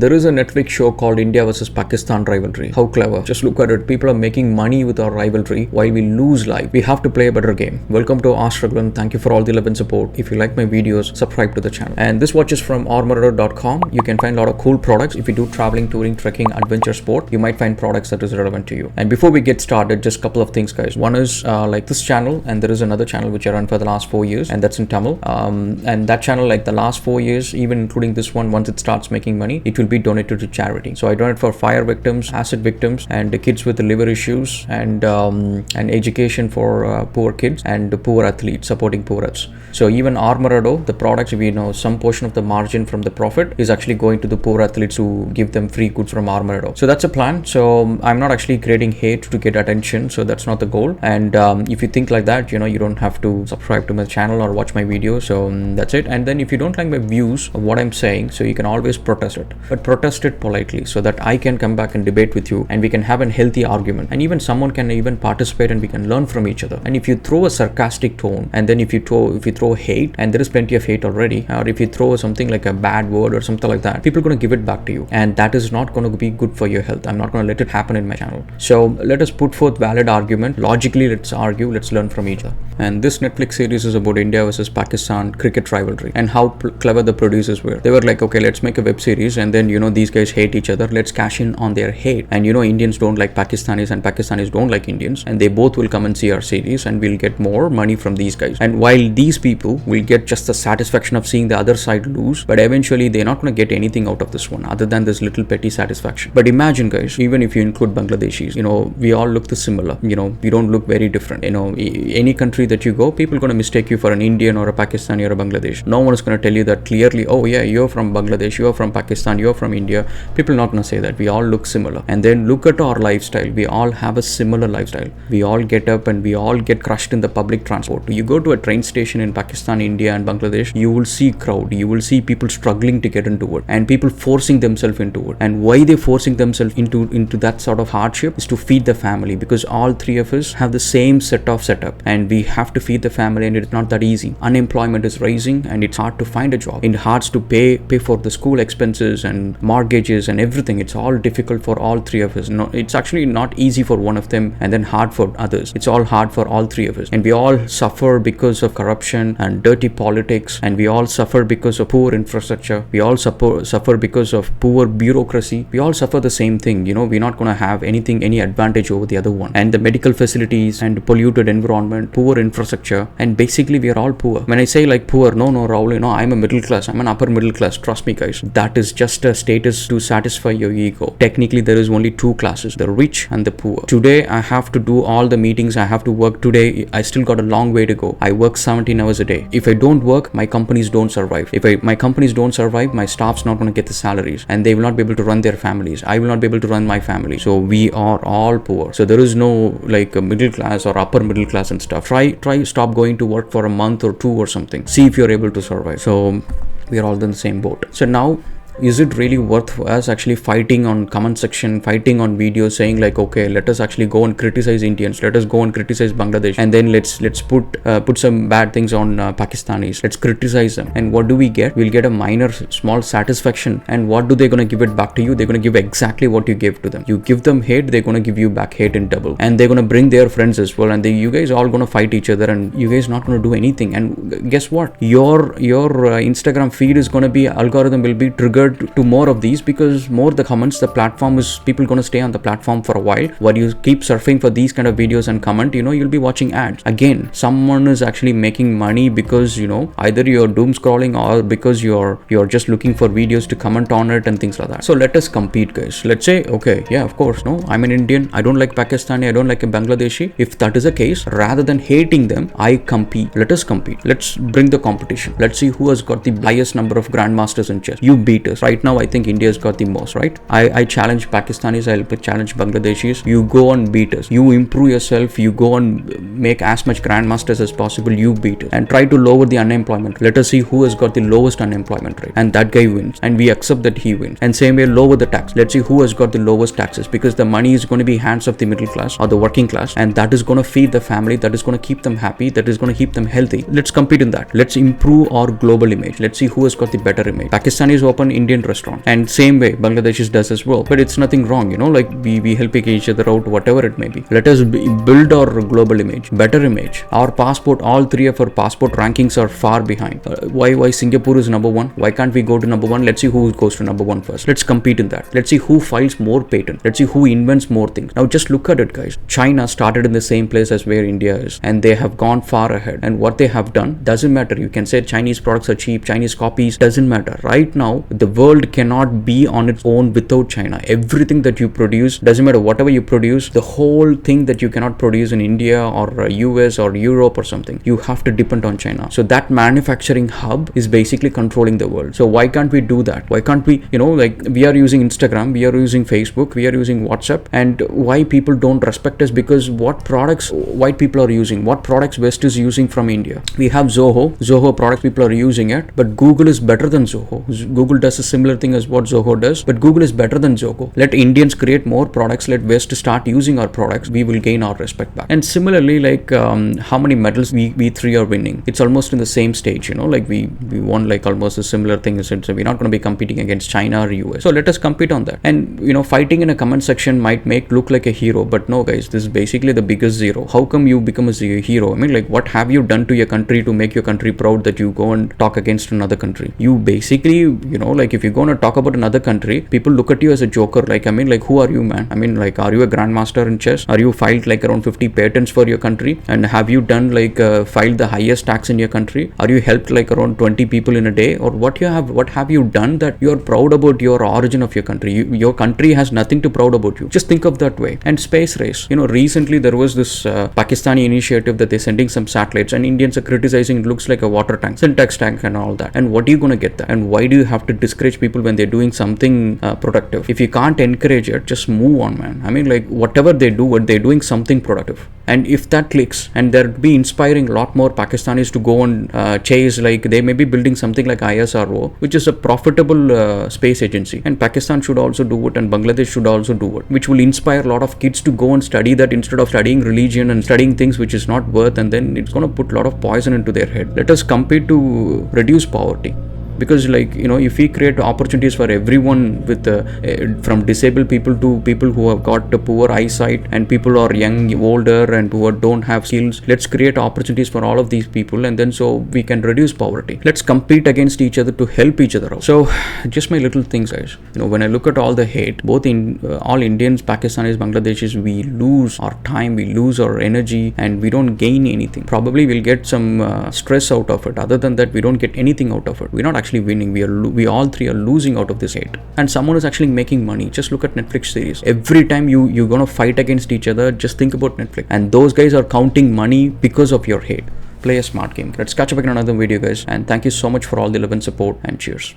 There is a Netflix show called India versus Pakistan rivalry. How clever. Just look at it. People are making money with our rivalry while we lose life. We have to play a better game. Welcome to Askraghulan. Thank you for all the love and support. If you like my videos, subscribe to the channel. And this watch is from armorer.com. You can find a lot of cool products. If you do traveling, touring, trekking, adventure sport, you might find products that is relevant to you. And before we get started, just a couple of things, guys. One is like this channel, and there is another channel which I run for the last 4 years, and that's in Tamil. And that channel, like the last 4 years, even including this one, once it starts making money, it will be donated to charity. So I donate for fire victims, acid victims, and the kids with the liver issues, and education for poor kids and poor athletes, supporting poor athletes. So even Armorado, the products, we know some portion of the margin from the profit is actually going to the poor athletes who give them free goods from Armorado. So that's a plan. So I'm not actually creating hate to get attention. So that's not the goal. And if you think like that, you don't have to subscribe to my channel or watch my videos. So that's it. And then if you don't like my views of what I'm saying, so you can always protest it, but protest it politely so that I can come back and debate with you and we can have a healthy argument, and even someone can even participate and we can learn from each other. And if you throw a sarcastic tone, and then if you throw hate, and there is plenty of hate already, or if you throw something like a bad word or something like that, people are going to give it back to you, and that is not going to be good for your health. I'm not going to let it happen in my channel. So let us put forth valid argument. Logically, let's argue, let's learn from each other. And this Netflix series is about India versus Pakistan cricket rivalry and how clever the producers were. They were like, okay, let's make a web series, and then these guys hate each other. Let's cash in on their hate. And Indians don't like Pakistanis and Pakistanis don't like Indians, and they both will come and see our series, and we'll get more money from these guys. And while these people will get just the satisfaction of seeing the other side lose, but eventually they're not going to get anything out of this one other than this little petty satisfaction. But imagine, guys, even if you include Bangladeshis, we all look similar. We don't look very different. Any country that you go, people are going to mistake you for an Indian or a Pakistani or a Bangladesh. No one is going to tell you that clearly, oh yeah, you're from Bangladesh, you're from Pakistan, you're from India. People are not going to say that. We all look similar. And then look at our lifestyle. We all have a similar lifestyle. We all get up and we all get crushed in the public transport. You go to a train station in Pakistan, India and Bangladesh, you will see crowd. You will see people struggling to get into it, and people forcing themselves into it. And why they're forcing themselves into that sort of hardship is to feed the family, because all three of us have the same setup, and we have to feed the family, and it's not that easy. Unemployment is rising, and it's hard to find a job. It's hard to pay for the school expenses and mortgages and everything. It's all difficult for all three of us. No, it's actually not easy for one of them and then hard for others. It's all hard for all three of us, and we all suffer because of corruption and dirty politics, and we all suffer because of poor infrastructure. We all suffer because of poor bureaucracy. We all suffer the same thing. We're not going to have any advantage over the other one. And the medical facilities and polluted environment, poor infrastructure, and basically we are all poor. When I say like poor, no, Rahul, I'm a middle class. I'm an upper middle class. Trust me, guys. That is just a status to satisfy your ego. Technically, there is only two classes, the rich and the poor. Today, I have to do all the meetings. I have to work today. I still got a long way to go. I work 17 hours a day. If I don't work, my companies don't survive. If my companies don't survive, my staff's not going to get the salaries, and they will not be able to run their families. I will not be able to run my family. So we are all poor. So there is no like a middle class or upper middle class and stuff. Try stop going to work for a month or two or something. See if you're able to survive. So we are all in the same boat. So now, is it really worth us actually fighting on comment section, fighting on videos, saying like, okay, let us actually go and criticize Indians, let us go and criticize Bangladesh, and then let's put some bad things on Pakistanis, let's criticize them, and what do we get? We'll get a small satisfaction. And what do they going to give it back to you? They're going to give exactly what you gave to them. You give them hate, they're going to give you back hate in double, and they're going to bring their friends as well, and you guys all going to fight each other, and you guys not going to do anything. And guess what? Your Instagram feed is going to be, algorithm will be triggered to more of these, because more the comments, the platform is, people going to stay on the platform for a while you keep surfing for these kind of videos and comment, you'll be watching ads. Again, someone is actually making money because either you're doom scrolling or because you're just looking for videos to comment on it and things like that. So let us compete, guys. Let's say, okay, yeah, of course, no, I'm an Indian, I don't like Pakistani, I don't like a Bangladeshi. If that is the case, rather than hating them, I compete. Let us compete. Let's bring the competition. Let's see who has got the highest number of grandmasters in chess. You beat us. Right now, I think India's got the most, right? I challenge Pakistanis, I'll challenge Bangladeshis. You go and beat us. You improve yourself. You go and make as much grandmasters as possible. You beat us. And try to lower the unemployment. Let us see who has got the lowest unemployment rate. And that guy wins. And we accept that he wins. And same way, lower the tax. Let's see who has got the lowest taxes. Because the money is going to be hands of the middle class or the working class. And that is going to feed the family. That is going to keep them happy. That is going to keep them healthy. Let's compete in that. Let's improve our global image. Let's see who has got the better image. Pakistan is open, Indian restaurant. And same way Bangladeshis does as well. But it's nothing wrong, like we help each other out, whatever it may be. Let us build our global image, better image. Our passport, all three of our passport rankings are far behind. Why Singapore is number one? Why can't we go to number one? Let's see who goes to number one first. Let's compete in that. Let's see who files more patents. Let's see who invents more things. Now just look at it, guys. China started in the same place as where India is, and they have gone far ahead. And what they have done doesn't matter. You can say Chinese products are cheap, Chinese copies, doesn't matter. Right now, the world cannot be on its own without China. Everything that you produce, doesn't matter whatever you produce, the whole thing that you cannot produce in India or US or Europe or something, you have to depend on China. So that manufacturing hub is basically controlling the world. So why can't we do that? Why can't we, like we are using Instagram, we are using Facebook, we are using WhatsApp, and why people don't respect us? Because what products white people are using, what products West is using from India. We have Zoho products, people are using it, but Google is better than Zoho. Google does a similar thing as what Zoho does, but Google is better than Zoho. Let Indians create more products, let West start using our products, we will gain our respect back. And similarly, like how many medals we three are winning, it's almost in the same stage, like we won like almost a similar thing. So we're not going to be competing against China or US. So let us compete on that. And fighting in a comment section might look like a hero, but no guys, this is basically the biggest zero. How come you become a hero? I mean, like, what have you done to your country to make your country proud that you go and talk against another country? You basically, like if you're going to talk about another country, people look at you as a joker. Like, I mean, like, who are you, man? I mean, like, are you a grandmaster in chess? Are you filed like around 50 patents for your country? And have you done like filed the highest tax in your country? Are you helped like around 20 people in a day? Or what have you done that you're proud about your origin of your country? Your country has nothing to proud about you. Just think of that way. And space race, recently there was this Pakistani initiative that they're sending some satellites, and Indians are criticizing it looks like a water tank, syntax tank and all that. And what are you going to get that? And why do you have to discourage people when they're doing something productive? If you can't encourage it, just move on, man. I mean, like, whatever they do, they're doing something productive. And if that clicks, and there'll be inspiring a lot more Pakistanis to go and chase, like they may be building something like ISRO, which is a profitable space agency. And Pakistan should also do it, and Bangladesh should also do it, which will inspire a lot of kids to go and study that instead of studying religion and studying things which is not worth, and then it's going to put a lot of poison into their head. Let us compete to reduce poverty. Because like, if we create opportunities for everyone with from disabled people to people who have got poor eyesight, and people who are young, older, and who don't have skills, let's create opportunities for all of these people, and then so we can reduce poverty. Let's compete against each other to help each other out. So just my little things, guys. When I look at all the hate, both in all Indians, Pakistanis, Bangladeshis, we lose our time, we lose our energy, and we don't gain anything. Probably we'll get some stress out of it. Other than that, we don't get anything out of it. We're not actually winning. We all three are losing out of this hate, and someone is actually making money. Just look at Netflix series. Every time you're gonna fight against each other, just think about Netflix, and those guys are counting money because of your hate. Play a smart game. Let's catch up again on another video, guys, and thank you so much for all the love and support, and cheers.